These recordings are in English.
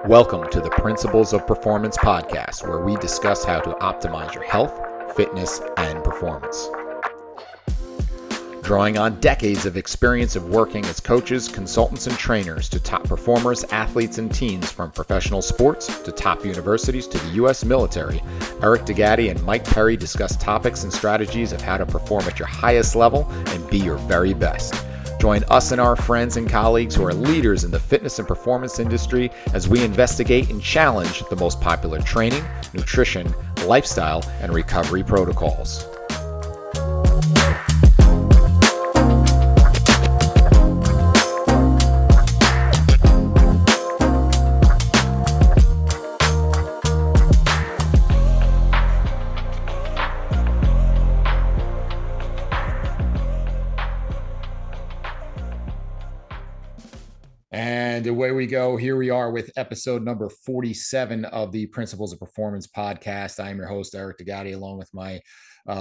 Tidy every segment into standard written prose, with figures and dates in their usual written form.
Welcome to the Principles of Performance podcast, where we discuss how to optimize your health, fitness, and performance. Drawing on decades of experience of working as coaches, consultants, and trainers to top performers, athletes, and teams from professional sports to top universities to the U.S. military, Eric DeGatti and Mike Perry discuss topics and strategies of how to perform at your highest level and be your very best. Join us and our friends and colleagues who are leaders in the fitness and performance industry as we investigate and challenge the most popular training, nutrition, lifestyle, and recovery protocols. And away we go. Here we are with episode number 47 of the Principles of Performance podcast. I am your host, Eric DeGatti, along with my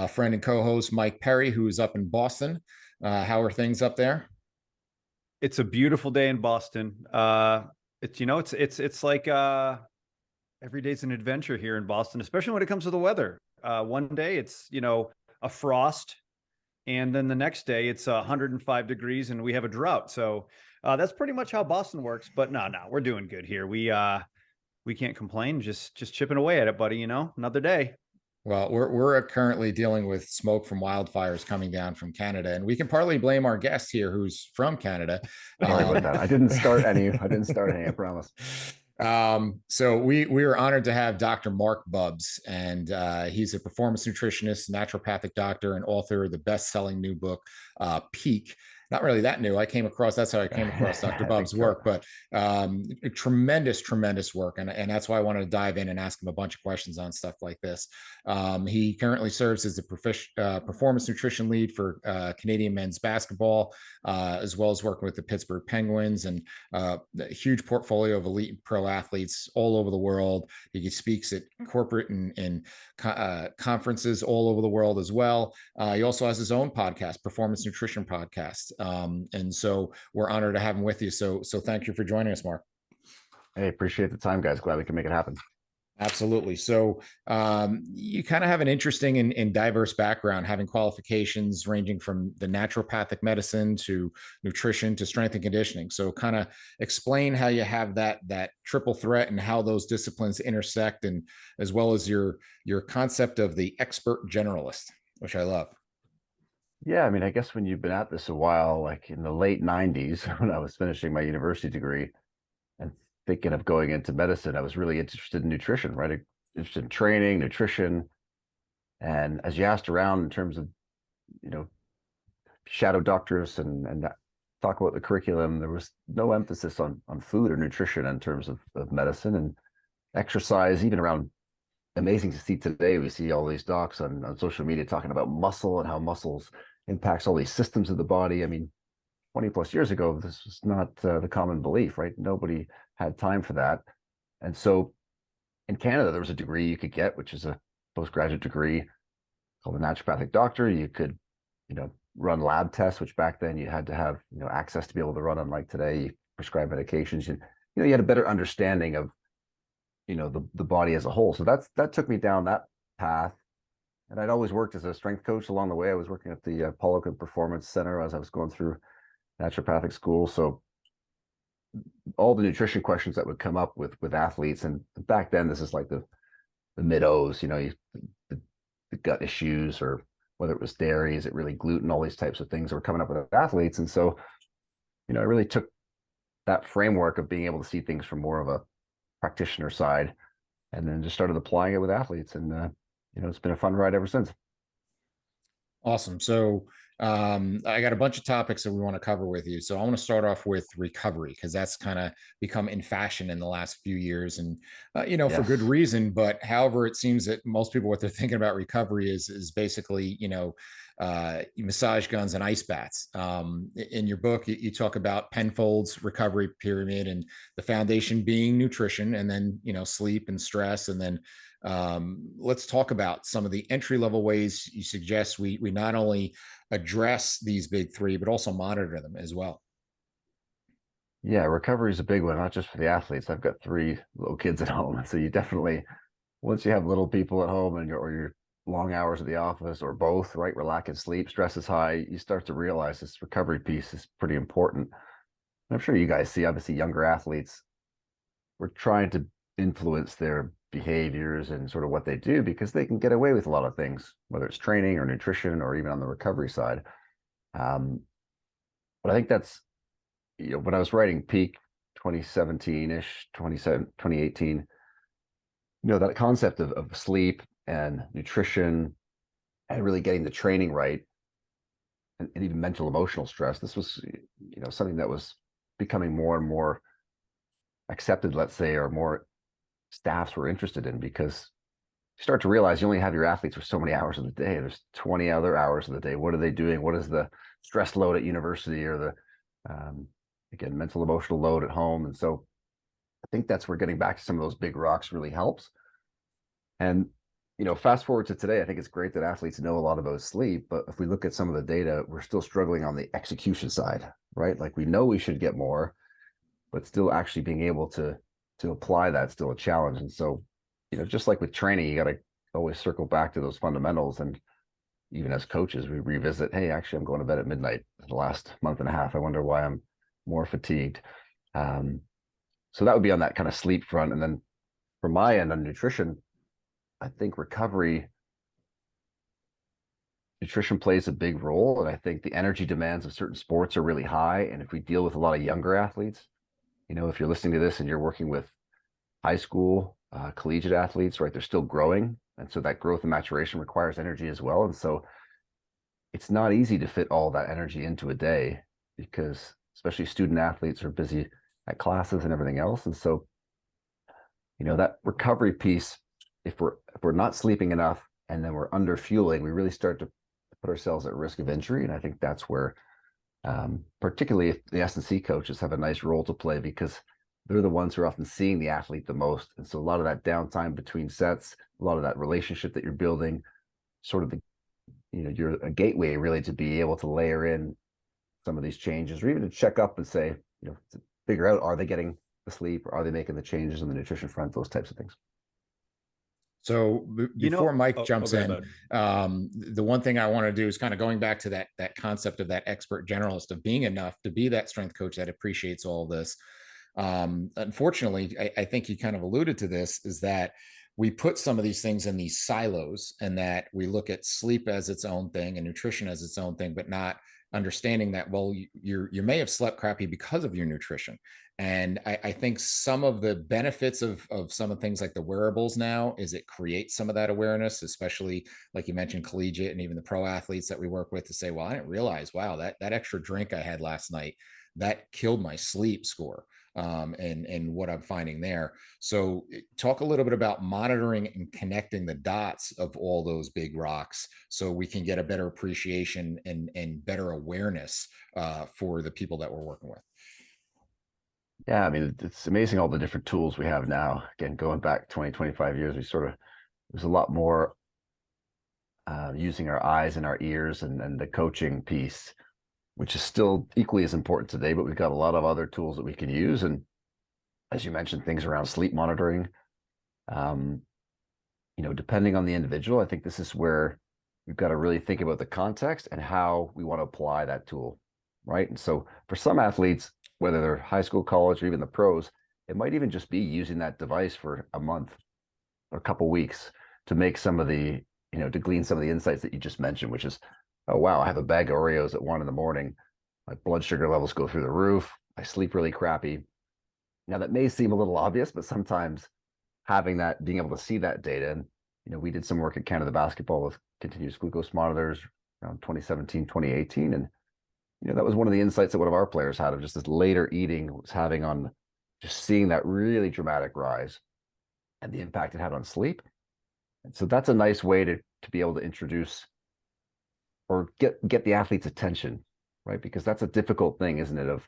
friend and co-host, Mike Perry, who is up in Boston. How are things up there? It's a beautiful day in Boston. It's like every day's an adventure here in Boston, especially when it comes to the weather. One day it's, a frost, and then the next day it's 105 degrees and we have a drought. So that's pretty much how Boston works. But no, we're doing good here. We can't complain. Just chipping away at it, buddy. Another day. Well, we're currently dealing with smoke from wildfires coming down from Canada, and we can partly blame our guest here, who's from Canada. Sorry about that. I didn't start any. I promise. So we were honored to have Dr. Marc Bubbs, and he's a performance nutritionist, naturopathic doctor, and author of the best-selling new book, Peak. Not really that new. That's how I came across Dr. Bubbs' work, but tremendous work. And that's why I wanted to dive in and ask him a bunch of questions on stuff like this. He currently serves as the performance nutrition lead for Canadian men's basketball, as well as working with the Pittsburgh Penguins, and a huge portfolio of elite pro athletes all over the world. He speaks at corporate and conferences all over the world as well. He also has his own podcast, Performance Nutrition Podcast. And so we're honored to have him with you. So thank you for joining us, Marc. Hey, appreciate the time, guys. Glad we can make it happen. Absolutely. So you kind of have an interesting and diverse background, having qualifications ranging from the naturopathic medicine to nutrition to strength and conditioning. So kind of explain how you have that triple threat and how those disciplines intersect, and as well as your concept of the expert generalist, which I love. Yeah, I mean, I guess when you've been at this a while, like in the late 90s, when I was finishing my university degree and thinking of going into medicine, I was really interested in nutrition, right? Interested in training, nutrition. And as you asked around in terms of, shadow doctors and talk about the curriculum, there was no emphasis on food or nutrition in terms of medicine and exercise, even around. Amazing to see today. We see all these docs on social media talking about muscle and how muscles impacts all these systems of the body. I mean, 20 plus years ago, this was not the common belief, right? Nobody had time for that. And so in Canada, there was a degree you could get, which is a postgraduate degree called a naturopathic doctor. You could, run lab tests, which back then you had to have, access to be able to run, unlike today. You prescribe medications, and, you had a better understanding of the body as a whole. So that took me down that path. And I'd always worked as a strength coach along the way. I was working at the Pollock Performance Center as I was going through naturopathic school. So all the nutrition questions that would come up with athletes, and back then this is like the mid-O's, the gut issues, or whether it was dairy, is it really gluten, all these types of things that were coming up with athletes. And so, I really took that framework of being able to see things from more of a practitioner side, and then just started applying it with athletes, and it's been a fun ride ever since. Awesome. So I got a bunch of topics that we want to cover with you. So I want to start off with recovery, because that's kind of become in fashion in the last few years, and Yes. for good reason. But however, it seems that most people, what they're thinking about recovery is basically massage guns and ice baths. In your book, you talk about Penfold's recovery pyramid, and the foundation being nutrition, and then sleep and stress, and then let's talk about some of the entry level ways you suggest we not only address these big three, but also monitor them as well. Yeah, recovery is a big one, not just for the athletes. I've got 3 little kids at home. So you definitely, once you have little people at home and your long hours at the office or both, right? Where lack of sleep, stress is high, you start to realize this recovery piece is pretty important. And I'm sure you guys see, obviously, younger athletes, we're trying to influence their behaviors and sort of what they do because they can get away with a lot of things, whether it's training or nutrition or even on the recovery side. Um, but I think that's, when I was writing Peak 2017-ish, 2018, that concept of sleep and nutrition and really getting the training right, and even mental emotional stress, this was, something that was becoming more and more accepted, let's say, or more staffs were interested in, because you start to realize you only have your athletes for so many hours of the day. There's 20 other hours of the day. What are they doing? What is the stress load at university, or the again, mental emotional load at home? And so I think that's where getting back to some of those big rocks really helps. And fast forward to today, I think it's great that athletes know a lot about sleep, but if we look at some of the data, we're still struggling on the execution side, right? Like, we know we should get more, but still actually being able to apply that's still a challenge. And so, just like with training, you got to always circle back to those fundamentals. And even as coaches, we revisit, hey, actually, I'm going to bed at midnight the last month and a half. I wonder why I'm more fatigued. So that would be on that kind of sleep front. And then from my end on nutrition, I think nutrition plays a big role. And I think the energy demands of certain sports are really high. And if we deal with a lot of younger athletes, if you're listening to this and you're working with high school, collegiate athletes, right, they're still growing. And so that growth and maturation requires energy as well. And so it's not easy to fit all that energy into a day, because especially student athletes are busy at classes and everything else. And so, that recovery piece, if we're not sleeping enough and then we're under fueling, we really start to put ourselves at risk of injury. And I think that's where, particularly if the S&C coaches have a nice role to play, because they're the ones who are often seeing the athlete the most. And so a lot of that downtime between sets, a lot of that relationship that you're building, sort of you're a gateway really to be able to layer in some of these changes, or even to check up and say, to figure out, are they getting the sleep, or are they making the changes on the nutrition front, those types of things. So before Mike jumps go in, ahead. the one thing I want to do is kind of going back to that concept of that expert generalist, of being enough to be that strength coach that appreciates all this. Unfortunately, I think you kind of alluded to this, is that we put some of these things in these silos, and that we look at sleep as its own thing and nutrition as its own thing, but not understanding that, well, you may have slept crappy because of your nutrition. And I think some of the benefits of some of the things like the wearables now is it creates some of that awareness, especially like you mentioned, collegiate and even the pro athletes that we work with, to say, well, I didn't realize, wow, that extra drink I had last night, that killed my sleep score. And what I'm finding there. So talk a little bit about monitoring and connecting the dots of all those big rocks, so we can get a better appreciation and better awareness for the people that we're working with. Yeah, I mean, it's amazing all the different tools we have now. Again, going back 20, 25 years, there's a lot more using our eyes and our ears, and the coaching piece, which is still equally as important today, but we've got a lot of other tools that we can use. And as you mentioned, things around sleep monitoring, depending on the individual, I think this is where we've got to really think about the context and how we want to apply that tool, right? And so for some athletes, whether they're high school, college, or even the pros, it might even just be using that device for a month or a couple weeks to make some of the, to glean some of the insights that you just mentioned, which is, oh, wow, I have a bag of Oreos at 1 a.m. My blood sugar levels go through the roof. I sleep really crappy. Now, that may seem a little obvious, but sometimes having that, being able to see that data, and, we did some work at Canada Basketball with continuous glucose monitors around 2017, 2018. And, that was one of the insights that one of our players had, of just this later eating was having on just seeing that really dramatic rise and the impact it had on sleep. And so that's a nice way to be able to introduce or get the athlete's attention, right? Because that's a difficult thing, isn't it? Of,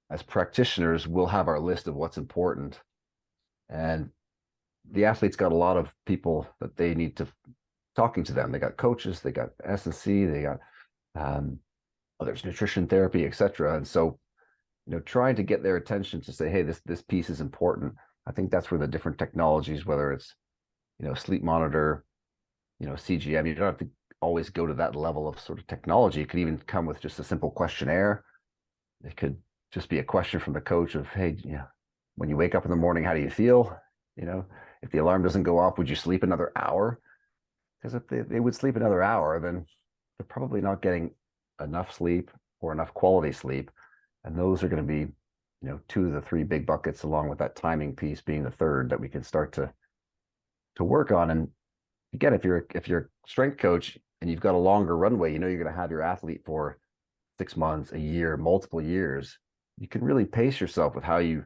as practitioners, we'll have our list of what's important, and the athletes got a lot of people that they need to talking to them. They got coaches, they got S&C, they got there's nutrition therapy, etc. And so trying to get their attention to say, hey, this piece is important. I think that's where the different technologies, whether it's, sleep monitor, CGM, you don't have to always go to that level of sort of technology. It could even come with just a simple questionnaire. It could just be a question from the coach of, hey, when you wake up in the morning, how do you feel? If the alarm doesn't go off, would you sleep another hour? Because if they would sleep another hour, then they're probably not getting enough sleep or enough quality sleep. And those are going to be, 2 of the 3 big buckets, along with that timing piece being the third, that we can start to work on. And again, if you're a strength coach and you've got a longer runway, you're going to have your athlete for 6 months, a year, multiple years. You can really pace yourself with how you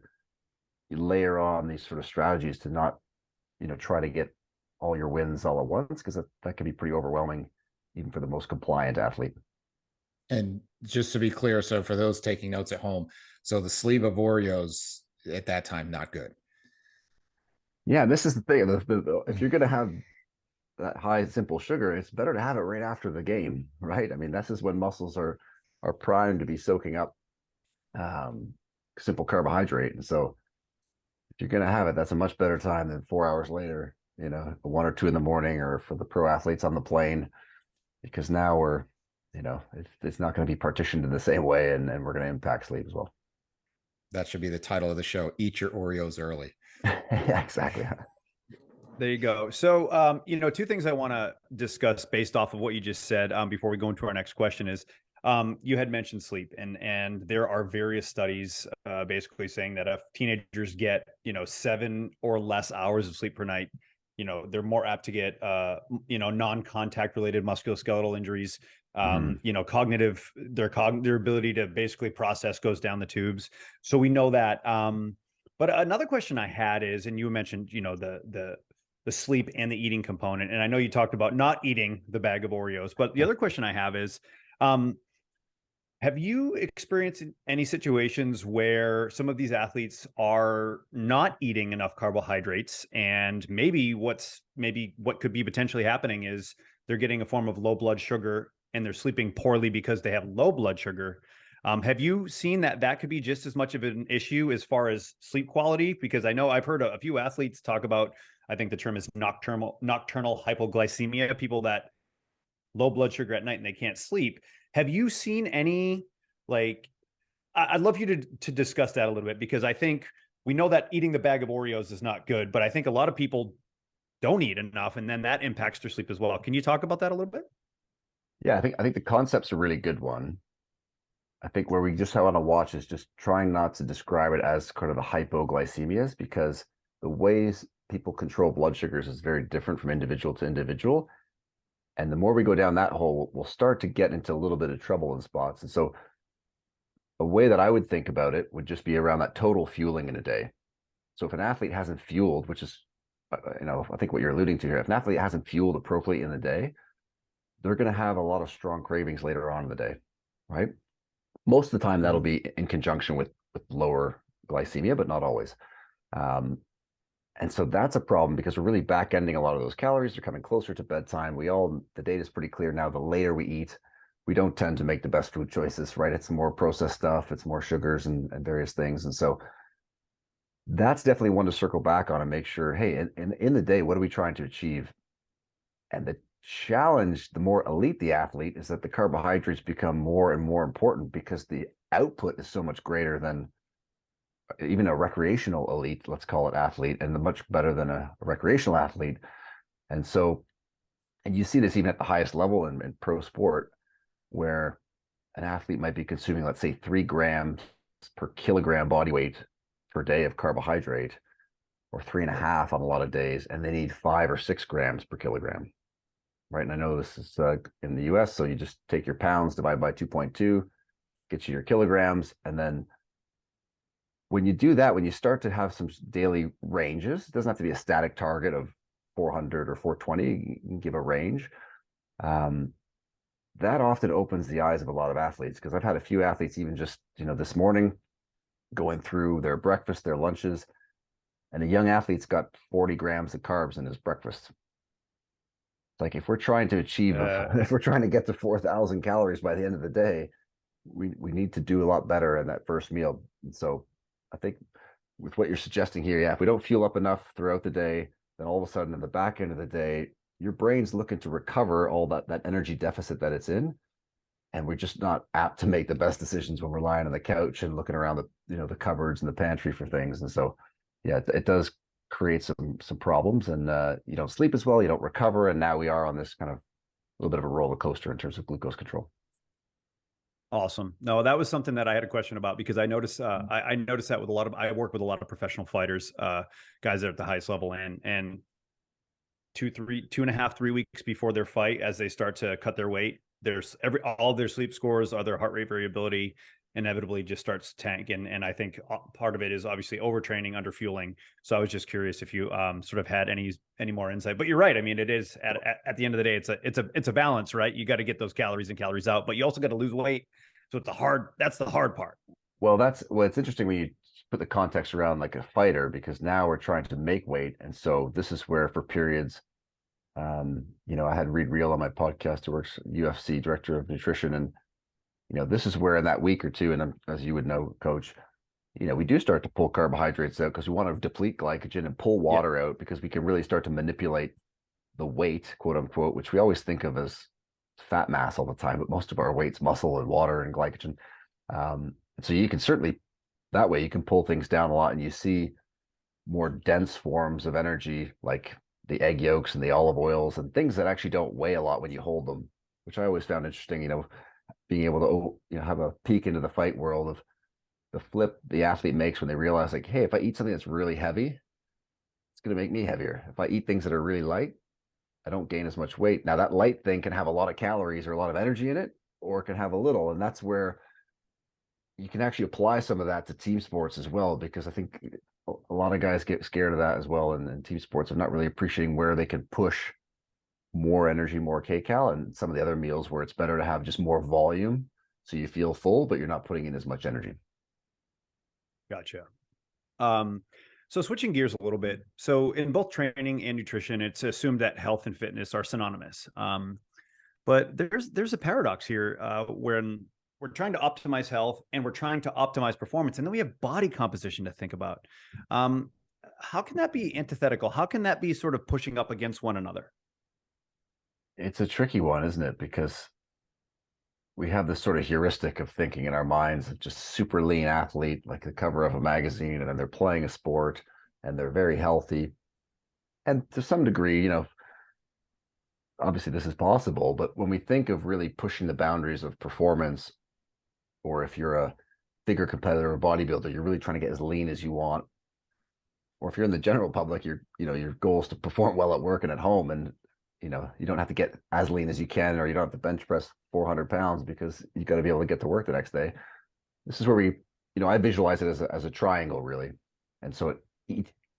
layer on these sort of strategies to not, try to get all your wins all at once, because that can be pretty overwhelming, even for the most compliant athlete. And just to be clear, so for those taking notes at home, so the sleeve of Oreos at that time, not good. Yeah, this is the thing. If you're going to have that high simple sugar, it's better to have it right after the game, right? I mean, this is when muscles are primed to be soaking up simple carbohydrate. And so if you're going to have it, that's a much better time than 4 hours later, 1 or 2 in the morning, or for the pro athletes on the plane, because now we're, it's not going to be partitioned in the same way, and we're going to impact sleep as well. That should be the title of the show: Eat Your Oreos Early. Yeah, exactly. There you go. So, 2 things I want to discuss based off of what you just said before we go into our next question is, you had mentioned sleep, and there are various studies basically saying that if teenagers get, 7 or less hours of sleep per night, they're more apt to get, non-contact related musculoskeletal injuries. Cognitive, their ability to basically process goes down the tubes. So we know that. But another question I had is, and you mentioned, the sleep and the eating component. And I know you talked about not eating the bag of Oreos, but the other question I have is, have you experienced any situations where some of these athletes are not eating enough carbohydrates, and maybe what could be potentially happening is they're getting a form of low blood sugar and they're sleeping poorly because they have low blood sugar? Have you seen that could be just as much of an issue as far as sleep quality? Because I know I've heard a few athletes talk about, I think the term is nocturnal hypoglycemia, people that low blood sugar at night and they can't sleep. Have you seen any, I'd love you to discuss that a little bit, because I think we know that eating the bag of Oreos is not good, but I think a lot of people don't eat enough, and then that impacts their sleep as well. Can you talk about that a little bit? Yeah, I think the concept's a really good one. I think where we just want to watch is just trying not to describe it as kind of the hypoglycemias, because the ways people control blood sugars is very different from individual to individual. And the more we go down that hole, we'll start to get into a little bit of trouble in spots. And so a way that I would think about it would just be around that total fueling in a day. So if an athlete hasn't fueled, which is, I think what you're alluding to here, if an athlete hasn't fueled appropriately in the day, they're going to have a lot of strong cravings later on in the day, right? Most of the time, that'll be in conjunction with lower glycemia, but not always. And so that's a problem, because we're really back ending a lot of those calories. They're coming closer to bedtime. The data is pretty clear now. The later we eat, we don't tend to make the best food choices, right? It's more processed stuff. It's more sugars and various things. And so that's definitely one to circle back on and make sure, hey, in the day, what are we trying to achieve? And the challenge, the more elite the athlete, is that the carbohydrates become more and more important, because the output is so much greater than even a recreational elite, let's call it, athlete, and much better than a recreational athlete. And you see this even at the highest level in pro sport, where an athlete might be consuming, let's say, 3 grams per kilogram body weight per day of carbohydrate, or 3.5 on a lot of days, and they need 5 or 6 grams per kilogram. Right. And I know this is in the US. So you just take your pounds, divide by 2.2, get you your kilograms. And then when you do that, when you start to have some daily ranges, it doesn't have to be a static target of 400 or 420, you can give a range. That often opens the eyes of a lot of athletes, because I've had a few athletes, even just, this morning, going through their breakfast, their lunches, and a young athlete's got 40 grams of carbs in his breakfast. Like, if we're trying to achieve, if we're trying to get to 4,000 calories by the end of the day, we need to do a lot better in that first meal. And so I think with what you're suggesting here, yeah, if we don't fuel up enough throughout the day, then all of a sudden in the back end of the day, your brain's looking to recover all that energy deficit that it's in. And we're just not apt to make the best decisions when we're lying on the couch and looking around the cupboards and the pantry for things. And so, yeah, it does create some problems, and you don't sleep as well, you don't recover, and now we are on this kind of a little bit of a roller coaster in terms of glucose control. Awesome. No, that was something that I had a question about, because I noticed I noticed that with I work with a lot of professional fighters, guys that are at the highest level, and 2.5, 3 weeks before their fight, as they start to cut their weight, there's all their sleep scores, all their heart rate variability inevitably just starts to tank. And I think part of it is obviously overtraining, under fueling. So I was just curious if you sort of had any more insight. But you're right. I mean, it is at the end of the day, it's a balance, right? You got to get those calories in, calories out, but you also got to lose weight. So that's the hard part. Well, it's interesting when you put the context around like a fighter, because now we're trying to make weight. And so this is where for periods, I had Reed Reel on my podcast, who works UFC director of nutrition. And, this is where in that week or two, and as you would know, coach, we do start to pull carbohydrates out because we want to deplete glycogen and pull water out, because we can really start to manipulate the weight, quote unquote, which we always think of as fat mass all the time, but most of our weight's muscle and water and glycogen. So you can certainly, that way you can pull things down a lot, and you see more dense forms of energy, like the egg yolks and the olive oils and things that actually don't weigh a lot when you hold them, which I always found interesting, being able to, have a peek into the fight world of the flip the athlete makes when they realize, like, hey, if I eat something that's really heavy, it's going to make me heavier. If I eat things that are really light, I don't gain as much weight. Now that light thing can have a lot of calories or a lot of energy in it, or it can have a little. And that's where you can actually apply some of that to team sports as well, because I think a lot of guys get scared of that as well in team sports, of not really appreciating where they can push more energy, more kcal, and some of the other meals where it's better to have just more volume so you feel full, but you're not putting in as much energy. Gotcha. So switching gears a little bit. So in both training and nutrition, it's assumed that health and fitness are synonymous. But there's a paradox here when we're trying to optimize health and we're trying to optimize performance, and then we have body composition to think about. How can that be antithetical? How can that be sort of pushing up against one another? It's a tricky one, isn't it? Because we have this sort of heuristic of thinking in our minds of just super lean athlete, like the cover of a magazine, and then they're playing a sport and they're very healthy. And to some degree, obviously this is possible, but when we think of really pushing the boundaries of performance, or if you're a bigger competitor or bodybuilder, you're really trying to get as lean as you want. Or if you're in the general public, your goal is to perform well at work and at home, and you don't have to get as lean as you can, or you don't have to bench press 400 pounds because you got to be able to get to work the next day. This is where I visualize it as a triangle, really. And so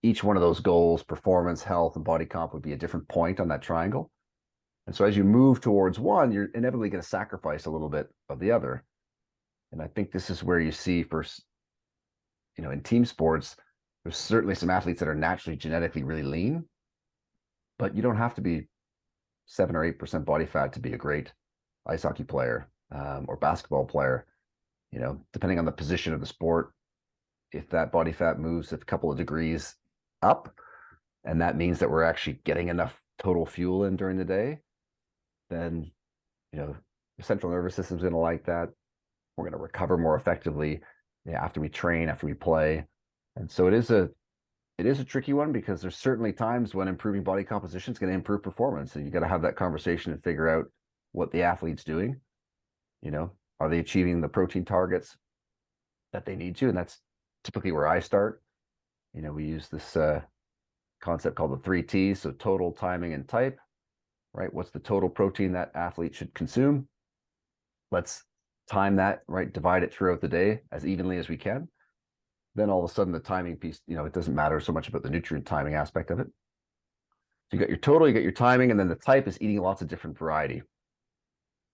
each one of those goals, performance, health, and body comp, would be a different point on that triangle. And so as you move towards one, you're inevitably going to sacrifice a little bit of the other. And I think this is where you see first, in team sports, there's certainly some athletes that are naturally genetically really lean, but you don't have to be 7 or 8% body fat to be a great ice hockey player or basketball player. Depending on the position of the sport, if that body fat moves a couple of degrees up, and that means that we're actually getting enough total fuel in during the day, then the central nervous system's going to like that. We're going to recover more effectively after we train, after we play. And so it is a tricky one, because there's certainly times when improving body composition is going to improve performance, and you got to have that conversation and figure out what the athlete's doing. Are they achieving the protein targets that they need to? And that's typically where I start. We use this concept called the 3 T's, so total, timing, and type. Right? What's the total protein that athlete should consume? Let's time that, right? Divide it throughout the day as evenly as we can. Then all of a sudden the timing piece, it doesn't matter so much about the nutrient timing aspect of it. So you got your total, you got your timing, and then the type is eating lots of different variety,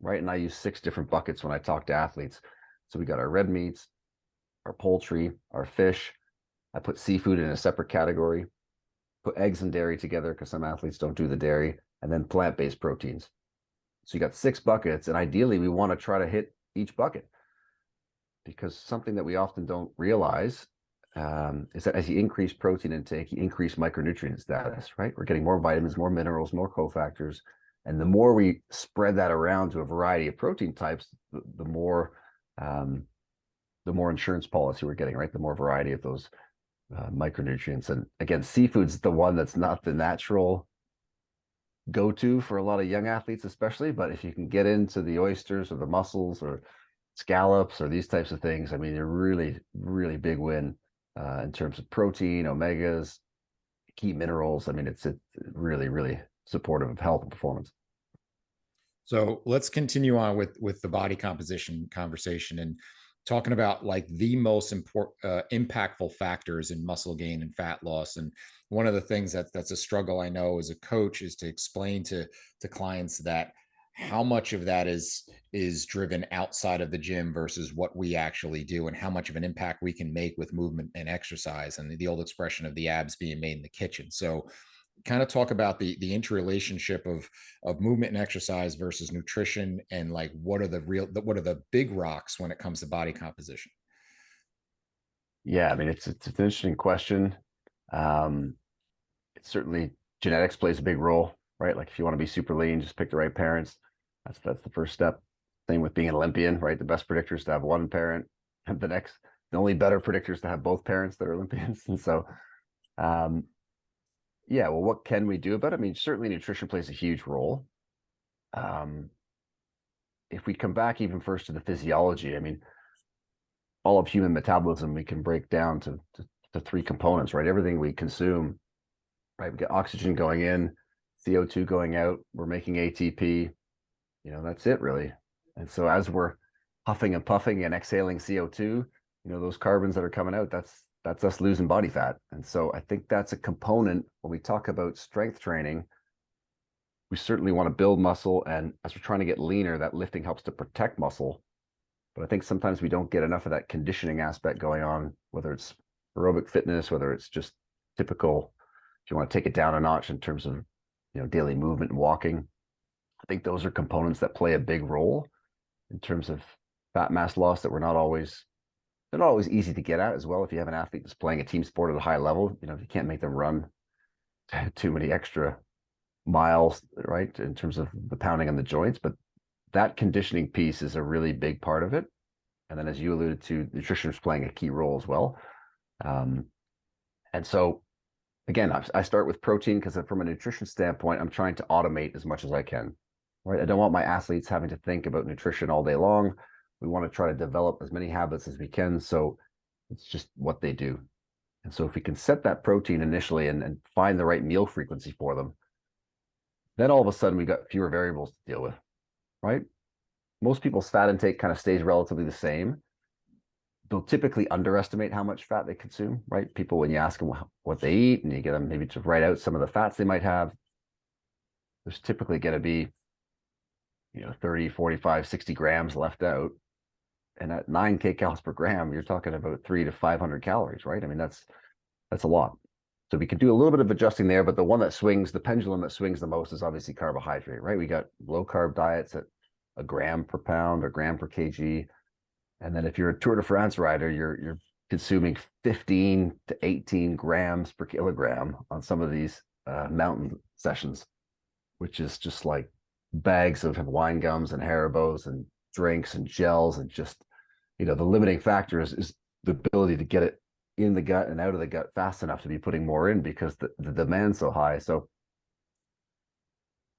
right? And I use 6 different buckets when I talk to athletes. So we got our red meats, our poultry, our fish. I put seafood in a separate category, put eggs and dairy together because some athletes don't do the dairy, and then plant-based proteins. So you got 6 buckets, and ideally we want to try to hit each bucket. because something that we often don't realize is that as you increase protein intake, you increase micronutrient status, right? We're getting more vitamins, more minerals, more cofactors. And the more we spread that around to a variety of protein types, the more insurance policy we're getting, right? The more variety of those micronutrients. And again, seafood's the one that's not the natural go-to for a lot of young athletes, especially. But if you can get into the oysters or the mussels or scallops or these types of things, I mean, they're really, really big win in terms of protein, omegas, key minerals. I mean, it's really, really supportive of health and performance. So let's continue on with the body composition conversation and talking about like the most important impactful factors in muscle gain and fat loss. And one of the things that's a struggle I know as a coach is to explain to clients that how much of that is driven outside of the gym versus what we actually do, and how much of an impact we can make with movement and exercise, and the old expression of the abs being made in the kitchen. So kind of talk about the interrelationship of movement and exercise versus nutrition, and like what are the big rocks when it comes to body composition. Yeah, I mean, it's an interesting question. It's certainly genetics plays a big role, right? Like if you want to be super lean, just pick the right parents. That's the first step. Same with being an Olympian, right? The best predictors to have one parent, and the only better predictors to have both parents that are Olympians. And so yeah, well, what can we do about it? I mean, certainly nutrition plays a huge role. If we come back even first to the physiology, I mean, all of human metabolism we can break down to three components, right? Everything we consume, right? We get oxygen going in, CO2 going out, we're making ATP, that's it really. And so as we're huffing and puffing and exhaling CO2, those carbons that are coming out, that's us losing body fat. And so I think that's a component when we talk about strength training. We certainly want to build muscle, and as we're trying to get leaner, that lifting helps to protect muscle. But I think sometimes we don't get enough of that conditioning aspect going on, whether it's aerobic fitness, whether it's just typical, if you want to take it down a notch in terms of, daily movement and walking. I think those are components that play a big role in terms of fat mass loss that they're not always easy to get at as well. If you have an athlete that's playing a team sport at a high level, you can't make them run too many extra miles, right, in terms of the pounding on the joints. But that conditioning piece is a really big part of it. And then, as you alluded to, nutrition is playing a key role as well. And so, again, I start with protein because from a nutrition standpoint, I'm trying to automate as much as I can, right? I don't want my athletes having to think about nutrition all day long. We want to try to develop as many habits as we can. So it's just what they do. And so if we can set that protein initially and find the right meal frequency for them, then all of a sudden we got fewer variables to deal with, right? Most people's fat intake kind of stays relatively the same. They'll typically underestimate how much fat they consume, right? People, when you ask them what they eat and you get them maybe to write out some of the fats they might have, there's typically going to be, 30, 45, 60 grams left out. And at 9 kcals per gram, you're talking about 300 to 500 calories, right? I mean, that's a lot. So we can do a little bit of adjusting there, but the pendulum that swings the most is obviously carbohydrate, right? We got low carb diets at a gram per pound or gram per kg. And then if you're a Tour de France rider, you're consuming 15 to 18 grams per kilogram on some of these mountain sessions, which is just like bags of wine gums and Haribos and drinks and gels, and just, the limiting factor is the ability to get it in the gut and out of the gut fast enough to be putting more in, because the demand's so high. So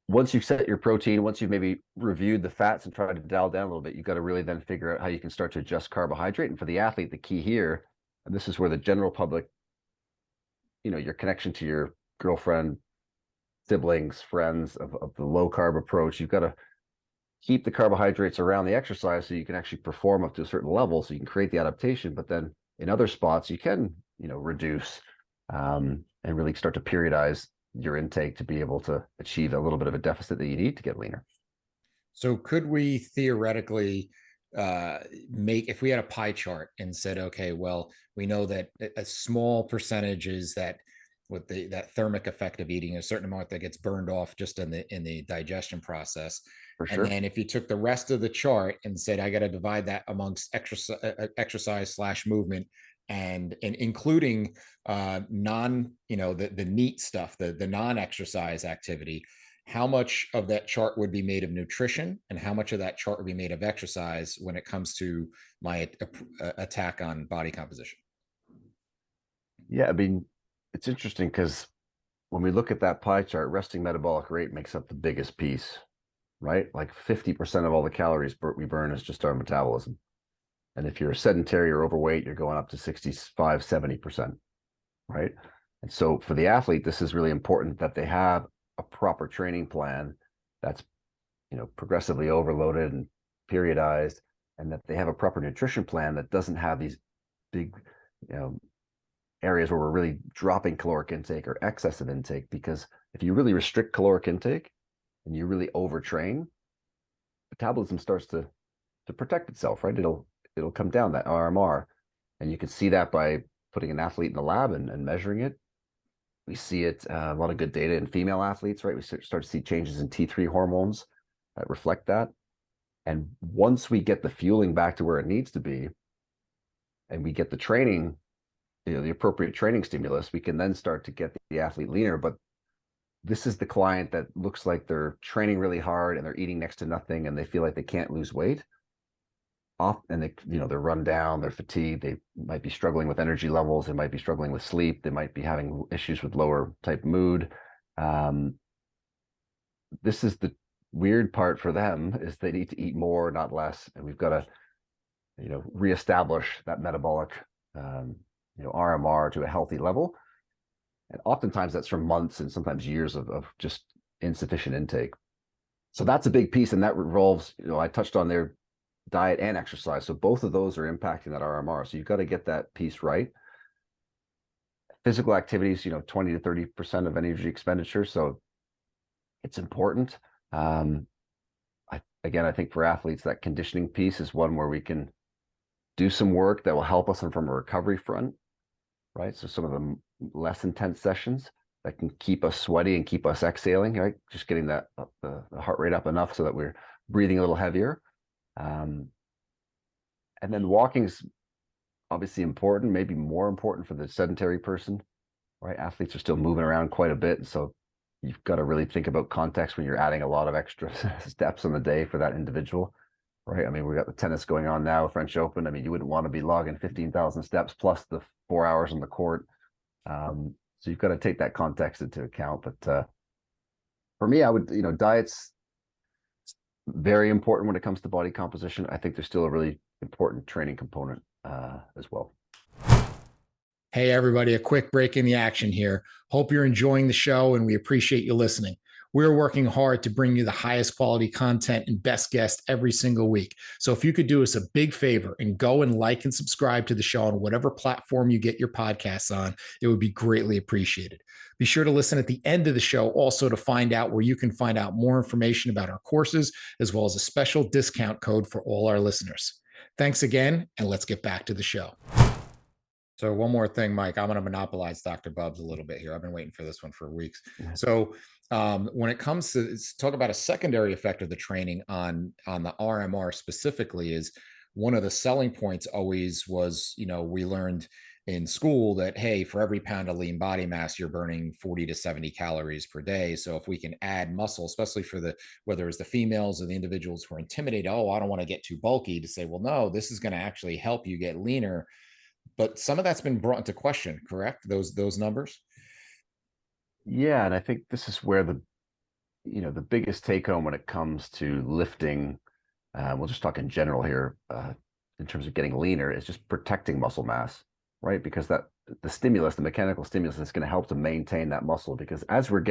once you've set your protein, once you've maybe reviewed the fats and tried to dial down a little bit, you've got to really then figure out how you can start to adjust carbohydrate. And for the athlete, the key here, and this is where the general public, your connection to your girlfriend, siblings, friends of the low carb approach, you've got to keep the carbohydrates around the exercise so you can actually perform up to a certain level, so you can create the adaptation. But then in other spots, you can, reduce and really start to periodize your intake to be able to achieve a little bit of a deficit that you need to get leaner. So could we theoretically if we had a pie chart and said, okay, well, we know that a small percentage is that with that thermic effect of eating, a certain amount that gets burned off just in the digestion process. For And sure. then if you took the rest of the chart and said, I got to divide that amongst exercise slash movement and including the neat stuff, the non-exercise activity, how much of that chart would be made of nutrition and how much of that chart would be made of exercise when it comes to my attack on body composition? Yeah, I mean, it's interesting because when we look at that pie chart, resting metabolic rate makes up the biggest piece, right? Like 50% of all the calories we burn is just our metabolism. And if you're sedentary or overweight, you're going up to 65, 70%, right? And so for the athlete, this is really important that they have a proper training plan that's, progressively overloaded and periodized, and that they have a proper nutrition plan that doesn't have these big, areas where we're really dropping caloric intake or excessive intake. Because if you really restrict caloric intake and you really overtrain, metabolism starts to protect itself, right? It'll come down, that RMR. And you can see that by putting an athlete in the lab and measuring it. We see it, a lot of good data in female athletes, right? We start to see changes in T3 hormones that reflect that. And once we get the fueling back to where it needs to be, and we get the training, the appropriate training stimulus, we can then start to get the athlete leaner. But this is the client that looks like they're training really hard and they're eating next to nothing and they feel like they can't lose weight. And they're run down, they're fatigued, they might be struggling with energy levels, they might be struggling with sleep, they might be having issues with lower type mood. This is the weird part for them, is they need to eat more, not less. And we've got to, reestablish that metabolic, RMR to a healthy level. And oftentimes that's from months and sometimes years of just insufficient intake. So that's a big piece. And that revolves, I touched on their diet and exercise. So both of those are impacting that RMR. So you've got to get that piece right. Physical activities, 20 to 30% of energy expenditure. So it's important. I think for athletes, that conditioning piece is one where we can do some work that will help us from a recovery front, right? So some of the less intense sessions that can keep us sweaty and keep us exhaling, right? Just getting that the heart rate up enough so that we're breathing a little heavier. And then walking is obviously important, maybe more important for the sedentary person, right? Athletes are still moving around quite a bit. And so you've got to really think about context when you're adding a lot of extra steps on the day for that individual, right? I mean, we got the tennis going on now, French Open. I mean, you wouldn't want to be logging 15,000 steps plus the 4 hours on the court. So you've got to take that context into account. But for me, I would, diet's very important when it comes to body composition. I think there's still a really important training component as well. Hey, everybody, a quick break in the action here. Hope you're enjoying the show and we appreciate you listening. We're working hard to bring you the highest quality content and best guests every single week. So if you could do us a big favor and go and like and subscribe to the show on whatever platform you get your podcasts on, it would be greatly appreciated. Be sure to listen at the end of the show also to find out where you can find out more information about our courses, as well as a special discount code for all our listeners. Thanks again, and let's get back to the show. So one more thing, Mike, I'm going to monopolize Dr. Bubbs a little bit here. I've been waiting for this one for weeks. So when it comes to talk about a secondary effect of the training on the RMR specifically, is one of the selling points always was, we learned in school that, hey, for every pound of lean body mass, you're burning 40 to 70 calories per day. So if we can add muscle, especially for whether it's the females or the individuals who are intimidated, oh, I don't want to get too bulky, to say, well, no, this is going to actually help you get leaner. But some of that's been brought into question, correct? Those numbers? Yeah, and I think this is where the biggest take home when it comes to lifting, we'll just talk in general here, in terms of getting leaner, is just protecting muscle mass, right? Because the mechanical stimulus is going to help to maintain that muscle, because as we're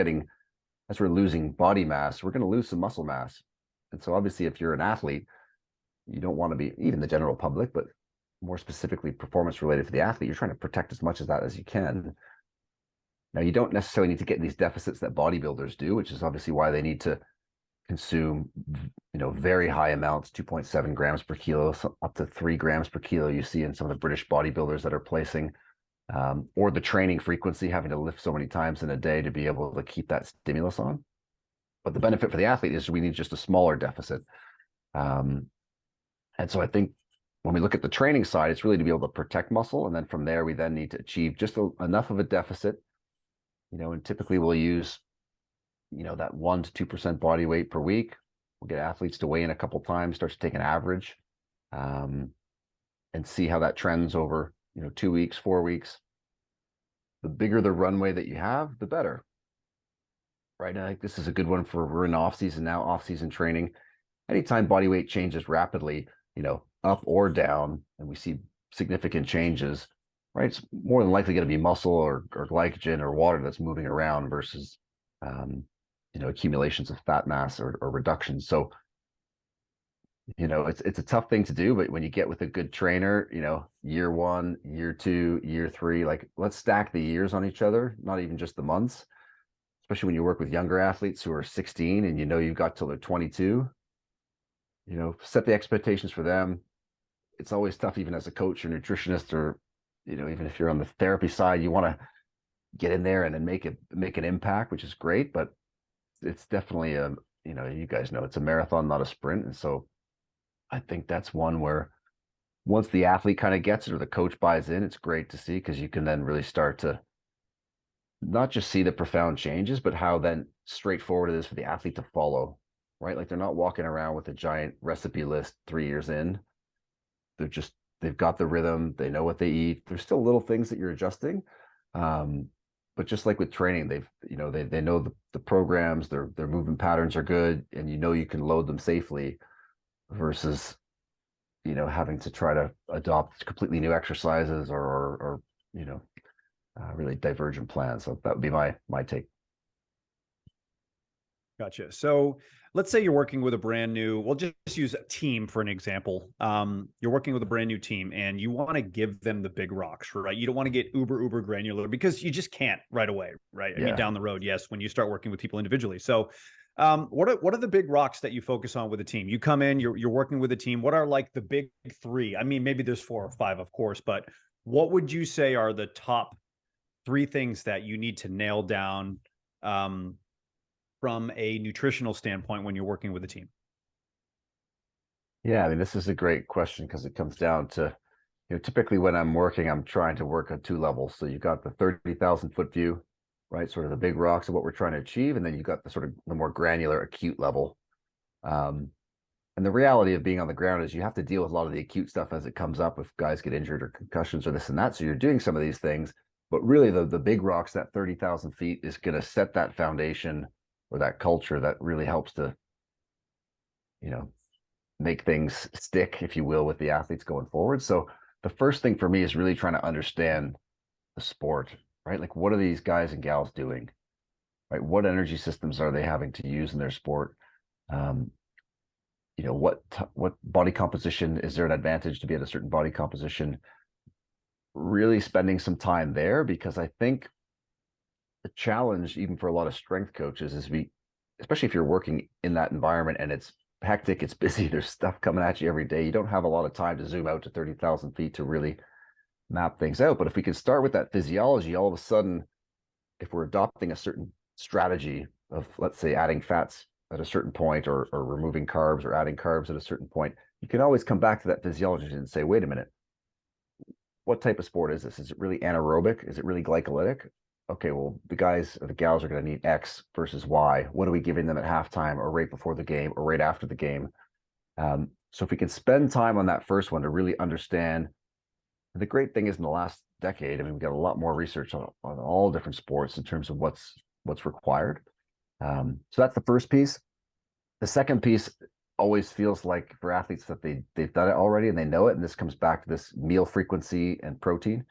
losing body mass, we're going to lose some muscle mass. And so obviously if you're an athlete, you don't want to be, even the general public, but more specifically performance related for the athlete, you're trying to protect as much of that as you can. Now, you don't necessarily need to get these deficits that bodybuilders do, which is obviously why they need to consume, very high amounts, 2.7 grams per kilo, up to 3 grams per kilo. You see in some of the British bodybuilders that are placing, or the training frequency, having to lift so many times in a day to be able to keep that stimulus on. But the benefit for the athlete is we need just a smaller deficit. And so I think when we look at the training side, it's really to be able to protect muscle. And then from there, we then need to achieve just enough of a deficit, and typically we'll use, that 1 to 2% body weight per week. We'll get athletes to weigh in a couple times, start to take an average, and see how that trends over, 2 weeks, 4 weeks. The bigger the runway that you have, the better. Right. And I think this is a good one we're in off season now, off season training. Anytime body weight changes rapidly, up or down, and we see significant changes, right? It's more than likely going to be muscle or glycogen or water that's moving around versus, accumulations of fat mass or reductions. So, it's a tough thing to do, but when you get with a good trainer, year 1, year 2, year 3, like let's stack the years on each other, not even just the months, especially when you work with younger athletes who are 16 and you've got till they're 22, set the expectations for them. It's always tough, even as a coach or nutritionist, or, even if you're on the therapy side, you want to get in there and then make an impact, which is great, but it's definitely you guys know it's a marathon, not a sprint. And so I think that's one where once the athlete kind of gets it or the coach buys in, it's great to see, because you can then really start to not just see the profound changes, but how then straightforward it is for the athlete to follow, right? Like they're not walking around with a giant recipe list 3 years in. They've got the rhythm, they know what they eat. There's still little things that you're adjusting. But just like with training, they know the programs, their movement patterns are good, and you can load them safely versus, having to try to adopt completely new exercises or really divergent plans. So that would be my take. Gotcha. So let's say you're working with we'll just use a team for an example. You're working with a brand new team and you want to give them the big rocks, right? You don't want to get uber granular because you just can't right away, right? Yeah. I mean, down the road, yes, when you start working with people individually. So what are the big rocks that you focus on with a team? You come in, you're working with a team. What are like the big 3? I mean, maybe there's 4 or 5, of course, but what would you say are the top 3 things that you need to nail down from a nutritional standpoint when you're working with a team? Yeah, I mean, this is a great question because it comes down to, typically when I'm working, I'm trying to work on 2 levels. So you've got the 30,000 foot view, right? Sort of the big rocks of what we're trying to achieve. And then you've got the sort of the more granular acute level. And the reality of being on the ground is you have to deal with a lot of the acute stuff as it comes up if guys get injured or concussions or this and that. So you're doing some of these things, but really the big rocks, that 30,000 feet is going to set that foundation or that culture that really helps to, make things stick, if you will, with the athletes going forward. So the first thing for me is really trying to understand the sport, right? Like, what are these guys and gals doing, right? What energy systems are they having to use in their sport? What body composition, is there an advantage to be at a certain body composition? Really spending some time there, because I think the challenge, even for a lot of strength coaches, is especially if you're working in that environment and it's hectic, it's busy, there's stuff coming at you every day. You don't have a lot of time to zoom out to 30,000 feet to really map things out. But if we can start with that physiology, all of a sudden, if we're adopting a certain strategy of, let's say, adding fats at a certain point or removing carbs or adding carbs at a certain point, you can always come back to that physiology and say, wait a minute, what type of sport is this? Is it really anaerobic? Is it really glycolytic? Okay, well, the guys or the gals are going to need X versus Y. What are we giving them at halftime or right before the game or right after the game? So if we can spend time on that first one to really understand, the great thing is in the last decade, I mean, we've got a lot more research on all different sports in terms of what's required. So that's the first piece. The second piece always feels like for athletes that they've done it already and they know it. And this comes back to this meal frequency and protein.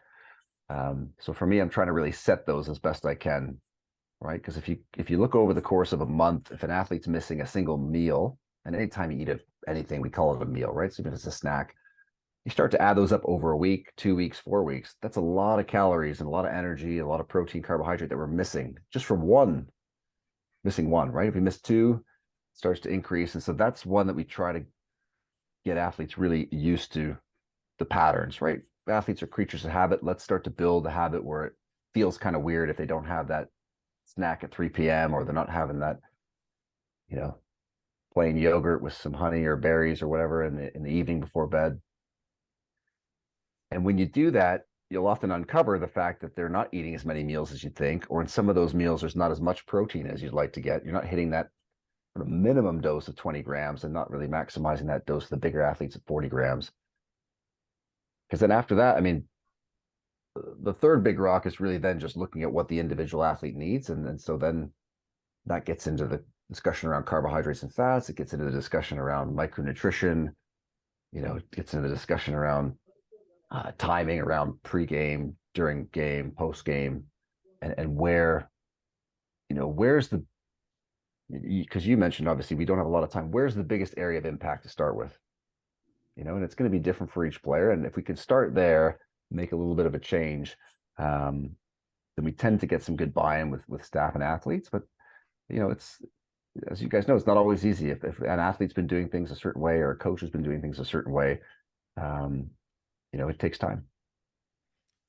So for me, I'm trying to really set those as best I can, right? Because if you look over the course of a month, if an athlete's missing a single meal, and anytime you eat anything, we call it a meal, right? So even if it's a snack, you start to add those up over a week, 2 weeks, 4 weeks. That's a lot of calories and a lot of energy, a lot of protein, carbohydrate that we're missing just from missing one, right? If we miss 2, it starts to increase. And so that's one that we try to get athletes really used to the patterns, right? Athletes are creatures of habit. Let's start to build a habit where it feels kind of weird if they don't have that snack at 3 p.m. or they're not having that you know, plain yogurt with some honey or berries or whatever in the evening before bed. And when you do that, you'll often uncover the fact that they're not eating as many meals as you think, or in some of those meals, there's not as much protein as you'd like to get. You're not hitting that sort of minimum dose of 20 grams and not really maximizing that dose of the bigger athletes at 40 grams. Because then after that, I mean, the third big rock is really then just looking at what the individual athlete needs. And so then that gets into the discussion around carbohydrates and fats. It gets into the discussion around micronutrition. It gets into the discussion around timing, around pre-game, during game, post-game, and where's the, because you mentioned, obviously, we don't have a lot of time. Where's the biggest area of impact to start with? And it's going to be different for each player. And if we could start there, make a little bit of a change, then we tend to get some good buy-in with staff and athletes. But it's, as you guys know, it's not always easy. If an athlete's been doing things a certain way, or a coach has been doing things a certain way, it takes time.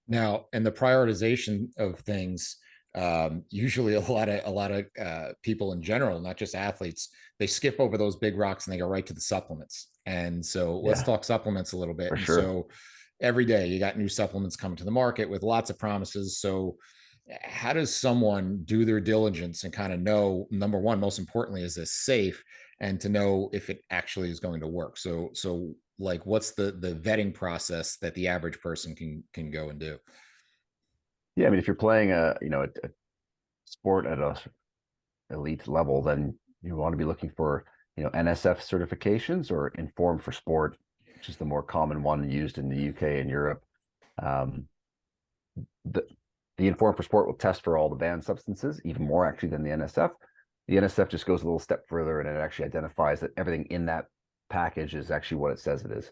Now, in the prioritization of things, usually a lot of people in general, not just athletes, they skip over those big rocks and they go right to the supplements. And so let's talk supplements a little bit. For sure. So every day you got new supplements coming to the market with lots of promises. So how does someone do their diligence and kind of know, number one, most importantly, is this safe, and to know if it actually is going to work? So like, what's the vetting process that the average person can go and do? Yeah, I mean, if you're playing a sport at a elite level, then you want to be looking for NSF certifications, or Informed for Sport, which is the more common one used in the UK and Europe. The Informed for Sport will test for all the banned substances, even more actually than the NSF. The NSF just goes a little step further, and it actually identifies that everything in that package is actually what it says it is.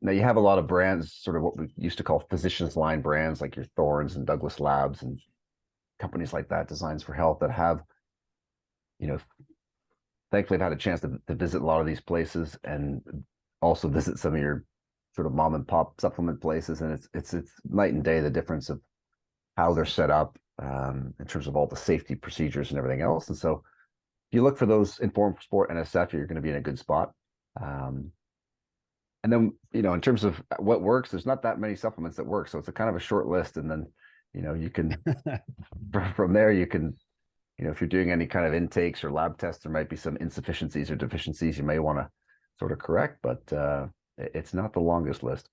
Now, you have a lot of brands, sort of what we used to call physicians line brands, like your Thorns and Douglas Labs and companies like that, Designs for Health, that have, thankfully I've had a chance to visit a lot of these places, and also visit some of your sort of mom and pop supplement places. And it's night and day, the difference of how they're set up in terms of all the safety procedures and everything else. And so if you look for those Informed for Sport NSF, you're going to be in a good spot. And then, in terms of what works, there's not that many supplements that work. So it's a kind of a short list. And then, you can, from there, you can, if you're doing any kind of intakes or lab tests, there might be some insufficiencies or deficiencies you may want to sort of correct, but it's not the longest list.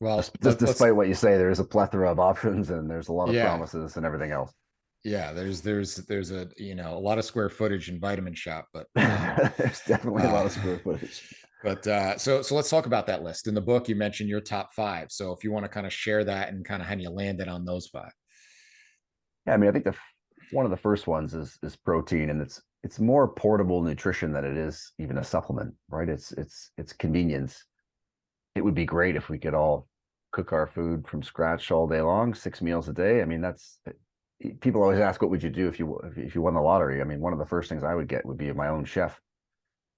Well, despite what you say, there is a plethora of options, and there's a lot of promises and everything else. Yeah, there's a a lot of square footage in Vitamin Shop, but there's definitely a lot of square footage. But so let's talk about that list. In the book, you mentioned your top 5. So if you want to kind of share that and kind of how you landed on those 5. Yeah, I mean, I think one of the first ones is protein, and it's more portable nutrition than it is even a supplement, right? It's convenience. It would be great if we could all cook our food from scratch all day long, 6 meals a day. I mean, people always ask, what would you do if you won the lottery? I mean, one of the first things I would get would be my own chef,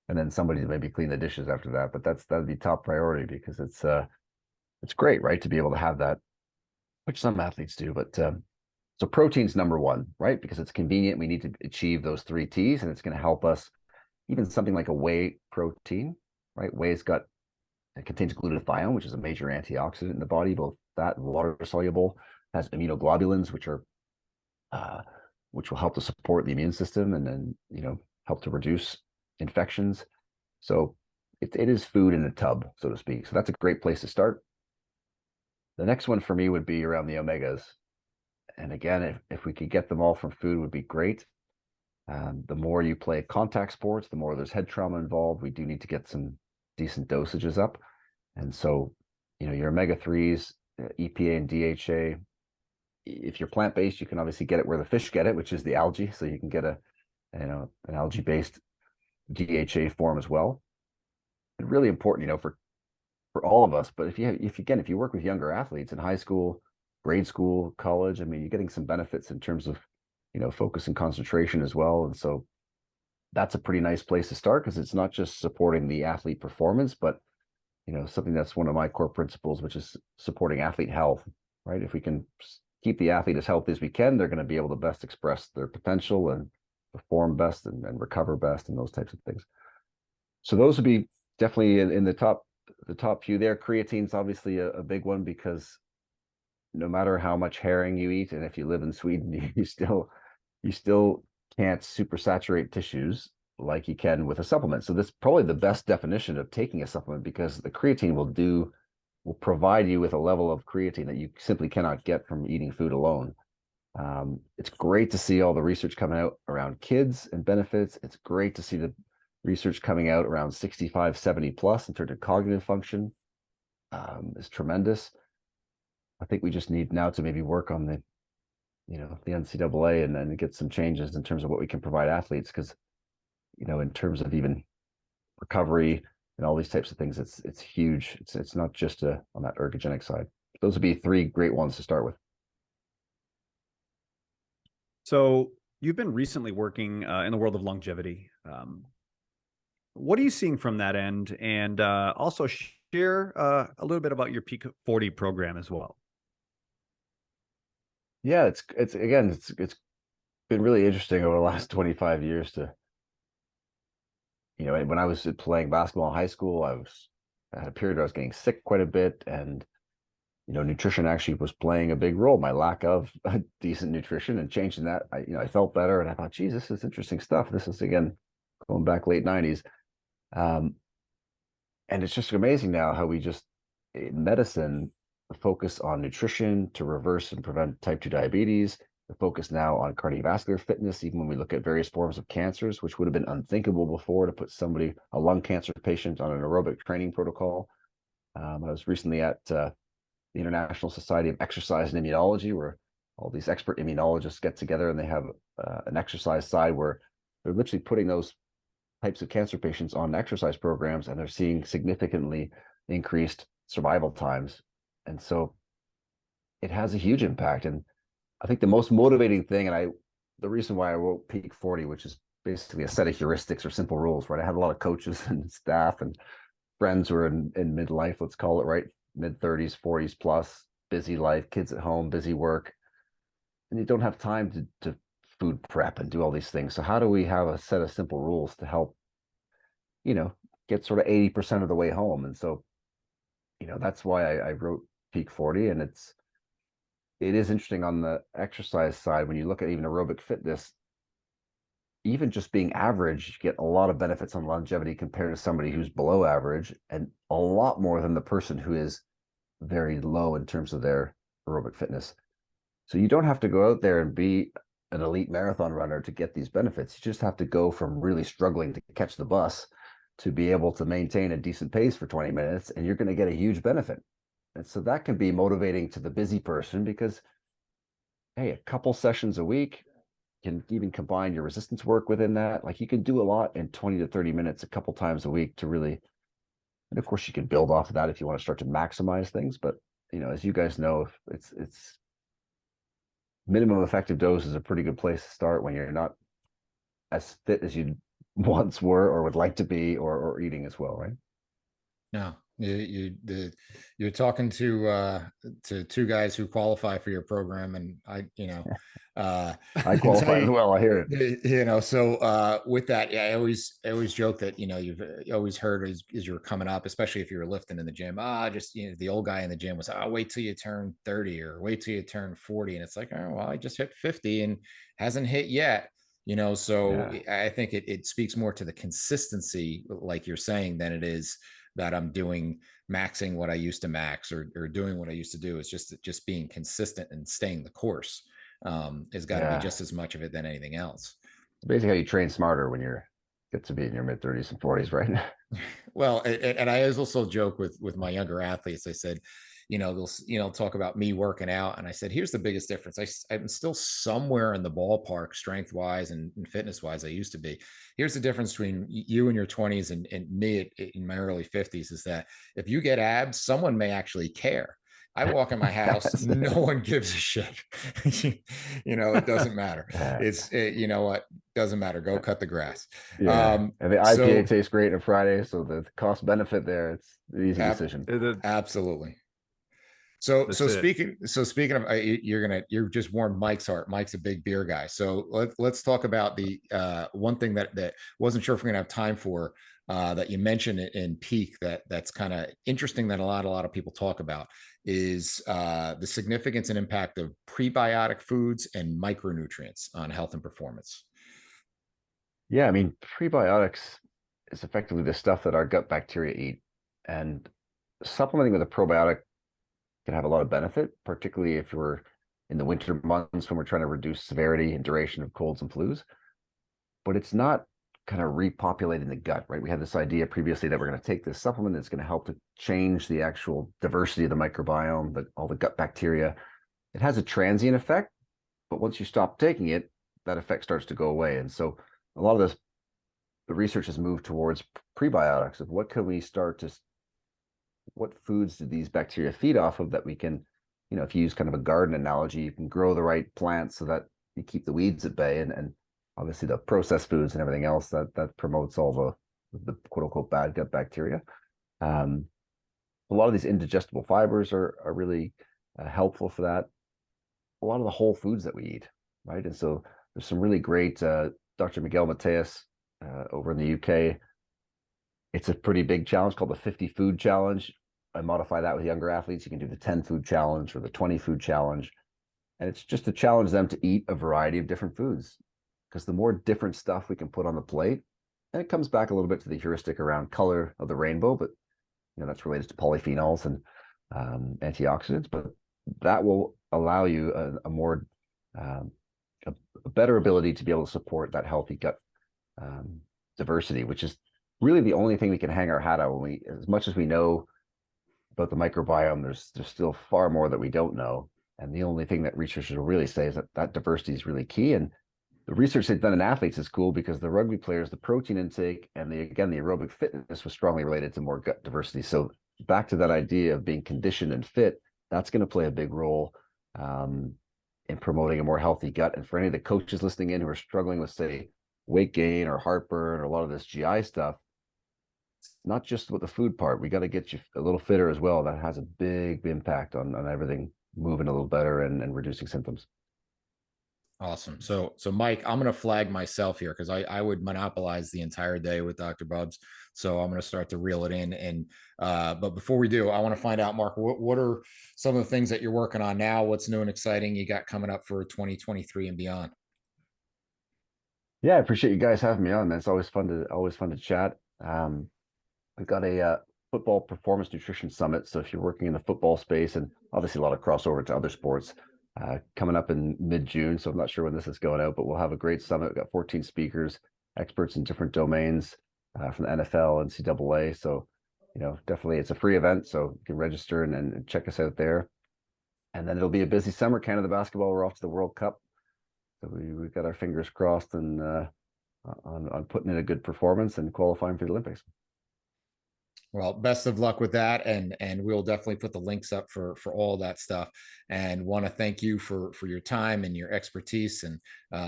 and then somebody to maybe clean the dishes after that. But that'd be top priority, because it's great, right, to be able to have that, which some athletes do. But so protein's number one, right? Because it's convenient. We need to achieve those 3 T's, and it's going to help us. Even something like a whey protein, right? It contains glutathione, which is a major antioxidant in the body, both fat and water soluble. It has immunoglobulins, which will help to support the immune system, and then help to reduce infections. So it is food in a tub, so to speak. So that's a great place to start. The next one for me would be around the omegas. And again, if we could get them all from food, would be great. The more you play contact sports, the more there's head trauma involved. We do need to get some decent dosages up. And so, your omega-3s, EPA and DHA, if you're plant-based, you can obviously get it where the fish get it, which is the algae. So you can get an algae-based DHA form as well. And really important, for all of us. But if you work with younger athletes in high school, grade school, college, I mean, you're getting some benefits in terms of, focus and concentration as well. And so that's a pretty nice place to start, because it's not just supporting the athlete performance, but something that's one of my core principles, which is supporting athlete health, right? If we can keep the athlete as healthy as we can, they're going to be able to best express their potential, and perform best and recover best and those types of things. So those would be definitely in the top few there. Creatine's obviously a big one, because no matter how much herring you eat, and if you live in Sweden, you still can't supersaturate tissues like you can with a supplement. So this is probably the best definition of taking a supplement, because the creatine will provide you with a level of creatine that you simply cannot get from eating food alone. It's great to see all the research coming out around kids and benefits. It's great to see the research coming out around 65, 70 plus in terms of cognitive function. Is tremendous. I think we just need now to maybe work on the NCAA and then get some changes in terms of what we can provide athletes, because in terms of even recovery and all these types of things, it's huge. It's not just on that ergogenic side. Those would be three great ones to start with. So you've been recently working in the world of longevity. What are you seeing from that end? And also share a little bit about your Peak 40 program as well. Yeah, it's been really interesting over the last 25 years to, when I was playing basketball in high school, I had a period where I was getting sick quite a bit, and nutrition actually was playing a big role. My lack of decent nutrition and changing that, I felt better, and I thought, geez, this is interesting stuff. This is, again, going back late 90s. And it's just amazing now how we just, in medicine, focus on nutrition to reverse and prevent type 2 diabetes. The focus now on cardiovascular fitness, even when we look at various forms of cancers, which would have been unthinkable before, to put a lung cancer patient on an aerobic training protocol. I was recently at the International Society of Exercise and Immunology, where all these expert immunologists get together, and they have an exercise side where they're literally putting those types of cancer patients on exercise programs, and they're seeing significantly increased survival times. And so it has a huge impact. And I think the most motivating thing, and the reason why I wrote Peak 40, which is basically a set of heuristics or simple rules, right? I had a lot of coaches and staff and friends who are in midlife, let's call it, right? Mid-30s, 40s plus, busy life, kids at home, busy work. And you don't have time to food prep and do all these things. So how do we have a set of simple rules to help, get sort of 80% of the way home? And so, that's why I wrote Peak 40. And it is interesting on the exercise side, when you look at even aerobic fitness, even just being average, you get a lot of benefits on longevity compared to somebody who's below average, and a lot more than the person who is very low in terms of their aerobic fitness. So you don't have to go out there and be an elite marathon runner to get these benefits. You just have to go from really struggling to catch the bus to be able to maintain a decent pace for 20 minutes, and you're going to get a huge benefit. And so that can be motivating to the busy person, because, hey, a couple sessions a week, can even combine your resistance work within that. Like, you can do a lot in 20 to 30 minutes a couple times a week to really, and of course you can build off of that if you want to start to maximize things. But, as you guys know, it's minimum effective dose is a pretty good place to start when you're not as fit as you once were or would like to be, or eating as well, right? No, you're talking to two guys who qualify for your program, and I qualify as well. I hear it. So with that, yeah, I always joke that you've always heard as you're coming up, especially if you're lifting in the gym, just the old guy in the gym was, wait till you turn 30 or wait till you turn 40, and it's like, oh well, I just hit 50 and hasn't hit yet. So yeah. I think it speaks more to the consistency, like you're saying, than it is that I'm doing maxing what I used to max or doing what I used to do. Is just being consistent and staying the course has got to be just as much of it than anything else. Basically, how you train smarter when you're get to be in your mid 30s and 40s, right? Well, and I also joke with my younger athletes. I said, they'll talk about me working out, and I said, here's the biggest difference. I'm still somewhere in the ballpark, strength wise and fitness wise. I used to be. Here's the difference between you in your 20s and me in my early 50s is that if you get abs, someone may actually care. I walk in my house, no one gives a shit. It doesn't matter. You know what? Doesn't matter. Go cut the grass. Yeah. And the IPA tastes great on Friday, so the cost benefit there, it's an easy decision. Absolutely. So speaking of, you're just warmed Mike's heart. Mike's a big beer guy. So let's talk about the one thing that wasn't sure if we're gonna have time for, that you mentioned in Peak, that's kind of interesting, that a lot of people talk about, is the significance and impact of prebiotic foods and micronutrients on health and performance. Yeah, I mean, prebiotics is effectively the stuff that our gut bacteria eat, and supplementing with a probiotic can have a lot of benefit, particularly if we're in the winter months when we're trying to reduce severity and duration of colds and flus. But it's not kind of repopulating the gut, right? We had this idea previously that we're going to take this supplement that's going to help to change the actual diversity of the microbiome, all the gut bacteria. It has a transient effect, but once you stop taking it, that effect starts to go away. And so a lot of the research has moved towards prebiotics, of what foods do these bacteria feed off of, that we can, if you use kind of a garden analogy, you can grow the right plants so that you keep the weeds at bay, and obviously the processed foods and everything else that promotes all the quote unquote bad gut bacteria. A lot of these indigestible fibers are really helpful for that. A lot of the whole foods that we eat, right? And so there's some really great, Dr. Miguel Mateus over in the UK. It's a pretty big challenge called the 50 food challenge. I modify that with younger athletes. You can do the 10 food challenge or the 20 food challenge. And it's just to challenge them to eat a variety of different foods, because the more different stuff we can put on the plate, and it comes back a little bit to the heuristic around color of the rainbow, but that's related to polyphenols and antioxidants, but that will allow you a better ability to be able to support that healthy gut diversity, which is really the only thing we can hang our hat on. As much as we know about the microbiome, there's still far more that we don't know. And the only thing that researchers will really say is that diversity is really key. And the research they've done in athletes is cool, because the rugby players, the protein intake and the aerobic fitness was strongly related to more gut diversity. So back to that idea of being conditioned and fit, that's going to play a big role in promoting a more healthy gut. And for any of the coaches listening in who are struggling with, say, weight gain or heartburn or a lot of this GI stuff, it's not just with the food part. We got to get you a little fitter as well. That has a big impact on everything moving a little better and reducing symptoms. Awesome. So Mike, I'm going to flag myself here, because I would monopolize the entire day with Dr. Bubbs. So I'm going to start to reel it in. And but before we do, I want to find out, Mark, what are some of the things that you're working on now? What's new and exciting you got coming up for 2023 and beyond? Yeah, I appreciate you guys having me on, man. It's always fun to chat. We've got a football performance nutrition summit. So if you're working in the football space, and obviously a lot of crossover to other sports, coming up in mid-June. So I'm not sure when this is going out, but we'll have a great summit. We've got 14 speakers, experts in different domains from the NFL, NCAA. So, definitely it's a free event. So you can register and check us out there. And then it'll be a busy summer. Canada basketball, we're off to the World Cup. So we've got our fingers crossed and on putting in a good performance and qualifying for the Olympics. Well, best of luck with that, and we'll definitely put the links up for all that stuff. And want to thank you for your time and your expertise. And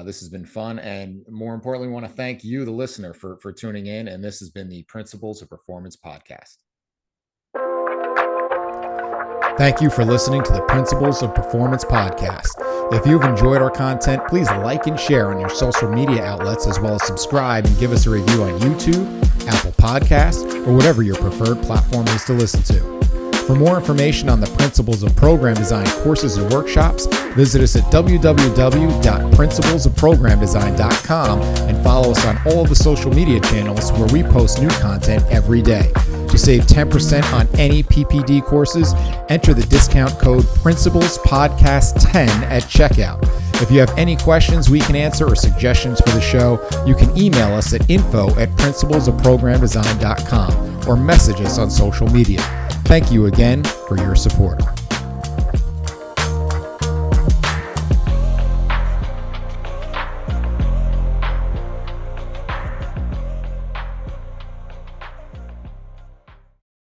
this has been fun. And more importantly, want to thank you, the listener, for tuning in. And this has been the Principles of Performance podcast. Thank you for listening to the Principles of Performance podcast. If you've enjoyed our content, please like and share on your social media outlets, as well as subscribe and give us a review on YouTube, Apple Podcasts, or whatever your preferred platform is to listen to. For more information on the Principles of Program Design courses and workshops, visit us at www.principlesofprogramdesign.com and follow us on all the social media channels, where we post new content every day. To save 10% on any PPD courses, enter the discount code PRINCIPLESPODCAST10 at checkout. If you have any questions we can answer or suggestions for the show, you can email us at info@principlesofprogramdesign.com or message us on social media. Thank you again for your support.